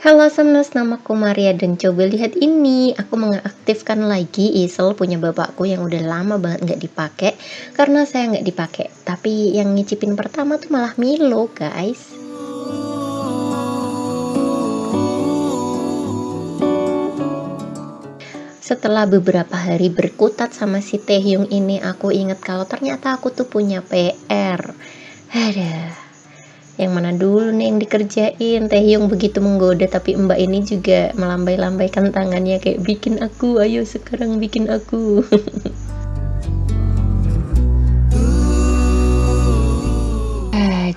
Halo Semnas, namaku Maria dan coba lihat ini, aku mengaktifkan lagi easel punya bapakku yang udah lama banget nggak dipakai karena saya nggak dipakai. Tapi yang ngicipin pertama tuh malah Milo, guys. Setelah beberapa hari berkutat sama si Taehyung ini, aku inget kalau ternyata aku tuh punya PR. Aduh. Yang mana dulu nih yang dikerjain. Taehyung begitu menggoda, tapi mbak ini juga melambai-lambaikan tangannya kayak bikin aku, ayo sekarang bikin aku.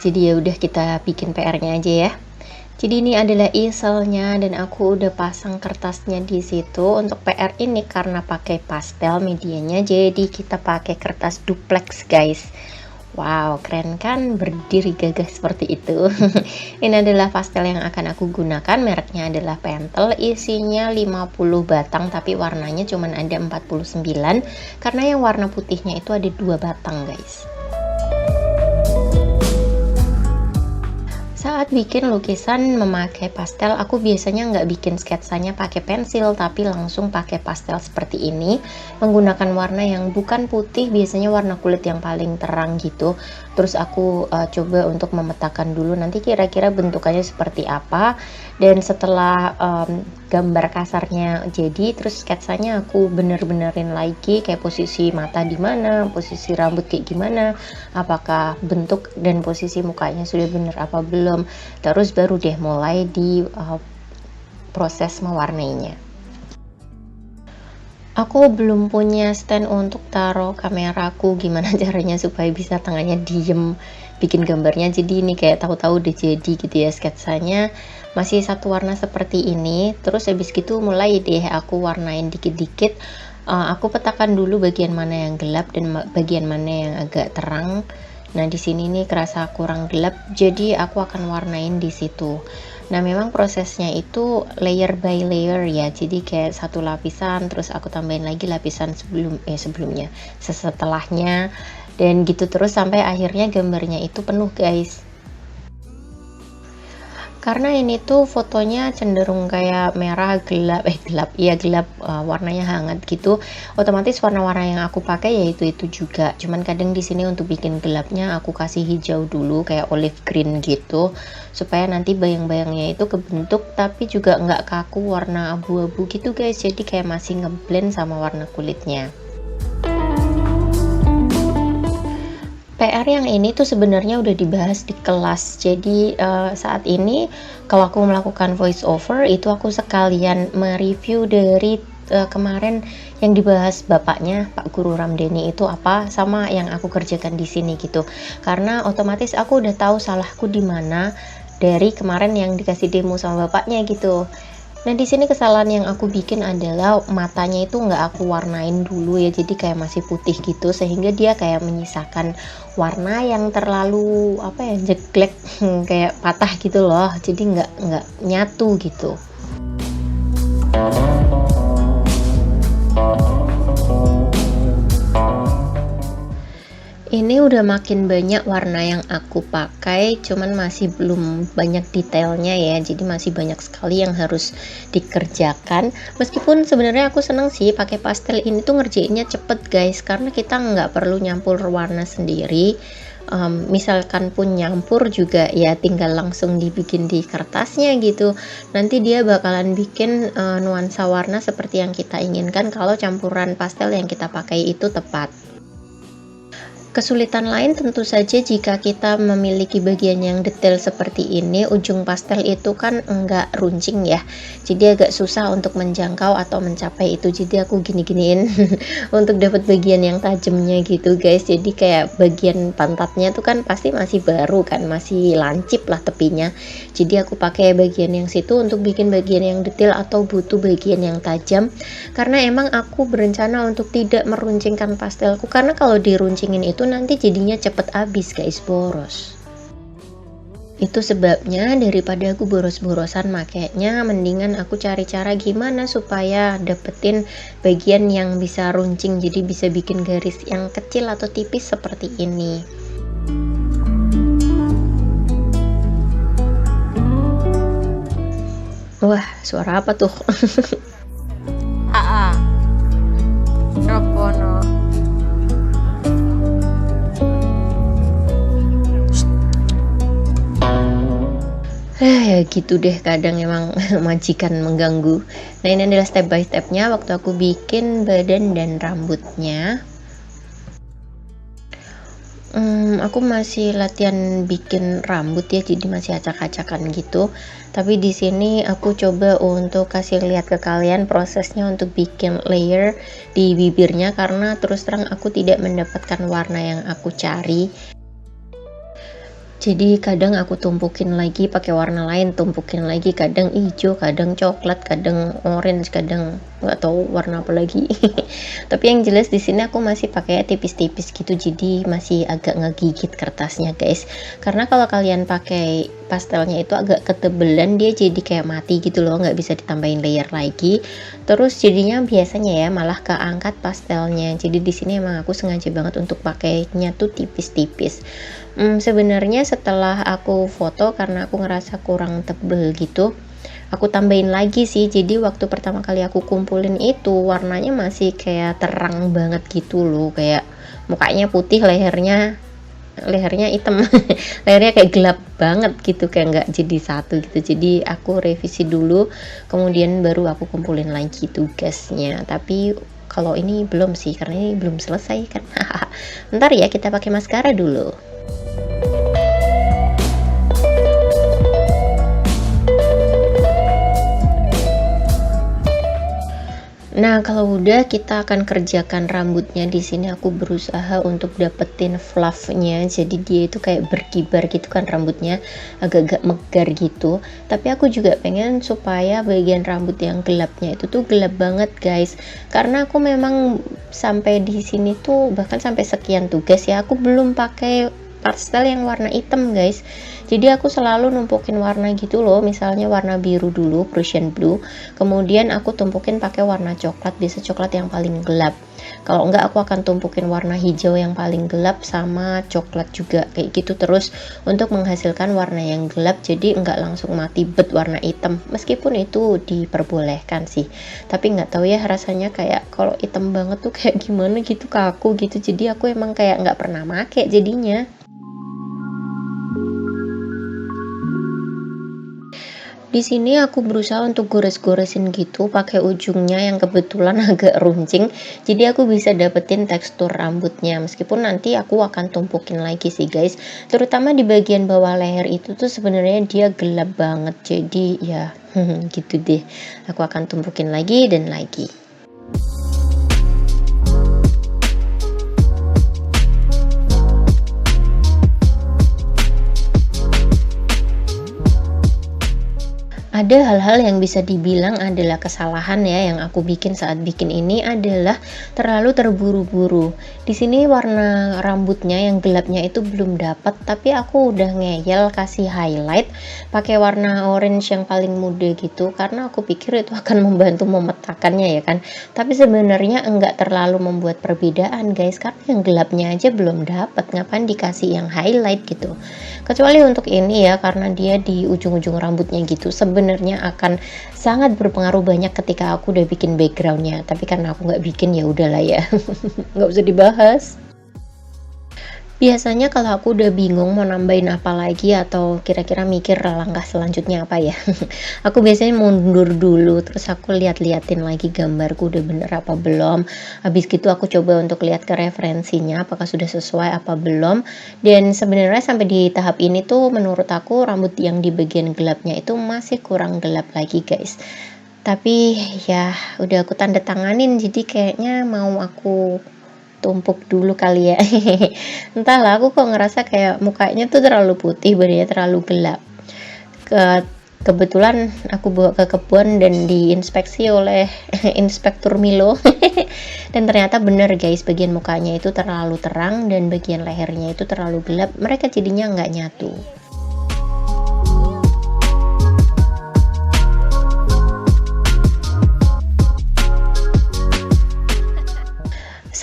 Jadi ya udah kita bikin PR-nya aja ya. Jadi ini adalah easelnya dan aku udah pasang kertasnya di situ. Untuk PR ini karena pakai pastel medianya, jadi kita pakai kertas duplex, guys. Wow, keren kan? Berdiri gagah seperti itu. Ini adalah pastel yang akan aku gunakan. Mereknya adalah Pentel. Isinya 50 batang, tapi warnanya cuma ada 49. Karena yang warna putihnya itu ada 2 batang, guys. Saat bikin lukisan memakai pastel, aku biasanya nggak bikin sketsanya pakai pensil, tapi langsung pakai pastel seperti ini, menggunakan warna yang bukan putih, biasanya warna kulit yang paling terang gitu. Terus aku coba untuk memetakan dulu nanti kira-kira bentukannya seperti apa, dan setelah gambar kasarnya jadi, terus sketsanya aku bener-benerin lagi kayak posisi mata di mana, posisi rambut kayak gimana, apakah bentuk dan posisi mukanya sudah bener apa belum. Terus baru deh mulai di proses mewarnainya. Aku belum punya stand untuk taruh kameraku, gimana caranya supaya bisa tangannya diem bikin gambarnya. Jadi ini kayak tahu-tahu udah jadi gitu ya sketsanya, masih satu warna seperti ini. Terus habis gitu mulai deh aku warnain dikit-dikit. Aku petakan dulu bagian mana yang gelap dan bagian mana yang agak terang. Nah, di sini nih kerasa kurang gelap, jadi aku akan warnain di situ. Nah, memang prosesnya itu layer by layer ya. Jadi kayak satu lapisan, terus aku tambahin lagi lapisan sebelumnya, setelahnya, dan gitu terus sampai akhirnya gambarnya itu penuh, guys. Karena ini tuh fotonya cenderung kayak merah gelap, warnanya hangat gitu. Otomatis warna-warna yang aku pakai yaitu itu juga. Cuman kadang di sini untuk bikin gelapnya aku kasih hijau dulu kayak olive green gitu, supaya nanti bayang-bayangnya itu kebentuk tapi juga nggak kaku warna abu-abu gitu, guys. Jadi kayak masih ngeblend sama warna kulitnya. PR yang ini tuh sebenarnya udah dibahas di kelas. Jadi saat ini kalau aku melakukan voice over itu aku sekalian mereview dari kemarin yang dibahas bapaknya Pak Guru Ramdhani itu apa sama yang aku kerjakan di sini gitu. Karena otomatis aku udah tahu salahku di mana dari kemarin yang dikasih demo sama bapaknya gitu. Nah, di sini kesalahan yang aku bikin adalah matanya itu nggak aku warnain dulu ya, jadi kayak masih putih gitu, sehingga dia kayak menyisakan warna yang terlalu apa ya, jeglek, kayak patah gitu loh, jadi nggak nyatu gitu. Ini udah makin banyak warna yang aku pakai, cuman masih belum banyak detailnya ya, jadi masih banyak sekali yang harus dikerjakan. Meskipun sebenarnya aku seneng sih pakai pastel ini tuh ngerjainnya cepet, guys, karena kita nggak perlu nyampur warna sendiri. Misalkan pun nyampur juga ya tinggal langsung dibikin di kertasnya gitu. Nanti dia bakalan bikin nuansa warna seperti yang kita inginkan kalau campuran pastel yang kita pakai itu tepat. Kesulitan lain tentu saja jika kita memiliki bagian yang detail seperti ini, ujung pastel itu kan enggak runcing ya, jadi agak susah untuk menjangkau atau mencapai itu. Jadi aku gini-giniin untuk dapat bagian yang tajamnya gitu, guys. Jadi kayak bagian pantatnya tuh kan pasti masih baru kan, masih lancip lah tepinya, jadi aku pakai bagian yang situ untuk bikin bagian yang detail atau butuh bagian yang tajam, karena emang aku berencana untuk tidak meruncingkan pastelku, karena kalau diruncingin itu nanti jadinya cepet habis, guys, boros. Itu sebabnya daripada aku boros-borosan makainya, mendingan aku cari cara gimana supaya dapetin bagian yang bisa runcing, jadi bisa bikin garis yang kecil atau tipis seperti ini. Wah, suara apa tuh? Aa, Robono. Ya gitu deh, kadang emang majikan mengganggu. Nah, ini adalah step by stepnya waktu aku bikin badan dan rambutnya. Aku masih latihan bikin rambut ya, jadi masih acak-acakan gitu. Tapi di sini aku coba untuk kasih lihat ke kalian prosesnya untuk bikin layer di bibirnya, karena terus terang aku tidak mendapatkan warna yang aku cari. Jadi kadang aku tumpukin lagi pakai warna lain, tumpukin lagi, kadang hijau, kadang coklat, kadang orange, kadang nggak tahu warna apa lagi. Tapi yang jelas di sini aku masih pakai tipis-tipis gitu, jadi masih agak ngegigit kertasnya guys. Karena kalau kalian pakai pastelnya itu agak ketebelan, dia jadi kayak mati gitu loh, nggak bisa ditambahin layer lagi. Terus jadinya biasanya ya malah keangkat pastelnya. Jadi di sini emang aku sengaja banget untuk pakainya tuh tipis-tipis. Sebenarnya setelah aku foto, karena aku ngerasa kurang tebel gitu, aku tambahin lagi sih. Jadi waktu pertama kali aku kumpulin itu warnanya masih kayak terang banget gitu loh, kayak mukanya putih, lehernya hitam. Lehernya kayak gelap banget gitu, kayak nggak jadi satu gitu. Jadi aku revisi dulu, kemudian baru aku kumpulin lagi tugasnya. Tapi kalau ini belum sih, karena ini belum selesai kan. Ntar ya, kita pakai maskara dulu. Nah, kalau udah kita akan kerjakan rambutnya. Di sini aku berusaha untuk dapetin fluffnya, jadi dia itu kayak berkibar gitu kan rambutnya, agak-agak megar gitu. Tapi aku juga pengen supaya bagian rambut yang gelapnya itu tuh gelap banget guys, karena aku memang sampai di sini tuh, bahkan sampai sekian tugas ya, aku belum pakai pastel yang warna hitam guys. Jadi aku selalu numpukin warna gitu loh, misalnya warna biru dulu, Prussian blue, kemudian aku tumpukin pakai warna coklat, biasa coklat yang paling gelap. Kalau enggak aku akan tumpukin warna hijau yang paling gelap sama coklat juga, kayak gitu terus untuk menghasilkan warna yang gelap, jadi enggak langsung mati bet warna hitam. Meskipun itu diperbolehkan sih, tapi nggak tahu ya rasanya kayak kalau hitam banget tuh kayak gimana gitu, kaku gitu. Jadi aku emang kayak nggak pernah make jadinya. Di sini aku berusaha untuk gores-goresin gitu pakai ujungnya yang kebetulan agak runcing. Jadi aku bisa dapetin tekstur rambutnya. Meskipun nanti aku akan tumpukin lagi sih guys. Terutama di bagian bawah leher itu tuh sebenarnya dia gelap banget. Jadi ya gitu deh. Aku akan tumpukin lagi dan lagi. Ada hal-hal yang bisa dibilang adalah kesalahan ya yang aku bikin saat bikin ini, adalah terlalu terburu-buru. Di sini warna rambutnya yang gelapnya itu belum dapat, tapi aku udah ngeyel kasih highlight pakai warna orange yang paling muda gitu, karena aku pikir itu akan membantu memetakannya ya kan. Tapi sebenarnya enggak terlalu membuat perbedaan guys, karena yang gelapnya aja belum dapat, ngapain dikasih yang highlight gitu. Kecuali untuk ini ya, karena dia di ujung-ujung rambutnya gitu, sebenarnya akan sangat berpengaruh banyak ketika aku udah bikin backgroundnya. Tapi karena aku nggak bikin, ya udahlah ya. Nggak usah dibahas. Biasanya kalau aku udah bingung mau nambahin apa lagi atau kira-kira mikir langkah selanjutnya apa ya, aku biasanya mundur dulu, terus aku lihat-liatin lagi gambarku udah bener apa belum. Habis gitu aku coba untuk lihat ke referensinya apakah sudah sesuai apa belum. Dan sebenarnya sampai di tahap ini tuh menurut aku rambut yang di bagian gelapnya itu masih kurang gelap lagi guys. Tapi ya udah aku tanda tanganin, jadi kayaknya mau aku tumpuk dulu kali ya. Entahlah, aku kok ngerasa kayak mukanya tuh terlalu putih, badannya terlalu gelap. Kebetulan aku bawa ke kebun dan diinspeksi oleh inspektur Milo. Dan ternyata bener guys, bagian mukanya itu terlalu terang dan bagian lehernya itu terlalu gelap, mereka jadinya nggak nyatu.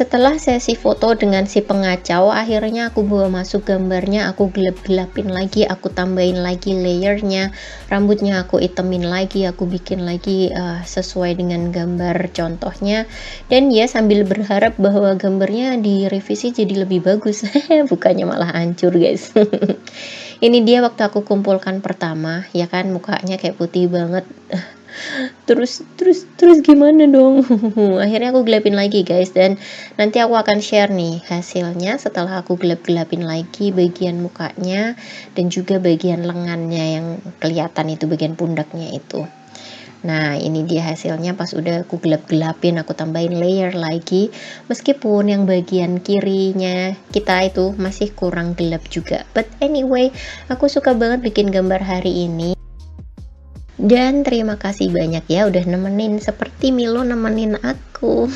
Setelah sesi foto dengan si pengacau, akhirnya aku bawa masuk gambarnya, aku gelap-gelapin lagi, aku tambahin lagi layernya, rambutnya aku itemin lagi, aku bikin lagi sesuai dengan gambar contohnya. Dan ya sambil berharap bahwa gambarnya direvisi jadi lebih bagus. Bukannya malah hancur guys. Ini dia waktu aku kumpulkan pertama, ya kan mukanya kayak putih banget. Terus gimana dong? Akhirnya aku gelapin lagi guys, dan nanti aku akan share nih hasilnya setelah aku gelap-gelapin lagi bagian mukanya dan juga bagian lengannya yang kelihatan itu, bagian pundaknya itu. Nah ini dia hasilnya pas udah aku gelap-gelapin, aku tambahin layer lagi, meskipun yang bagian kirinya kita itu masih kurang gelap juga, but anyway aku suka banget bikin gambar hari ini. Dan terima kasih banyak ya udah nemenin, seperti Milo nemenin aku.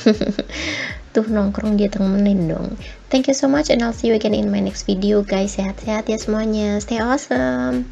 Tuh nongkrong dia temenin dong. Thank you so much and I'll see you again in my next video guys. Sehat-sehat ya semuanya. Stay awesome.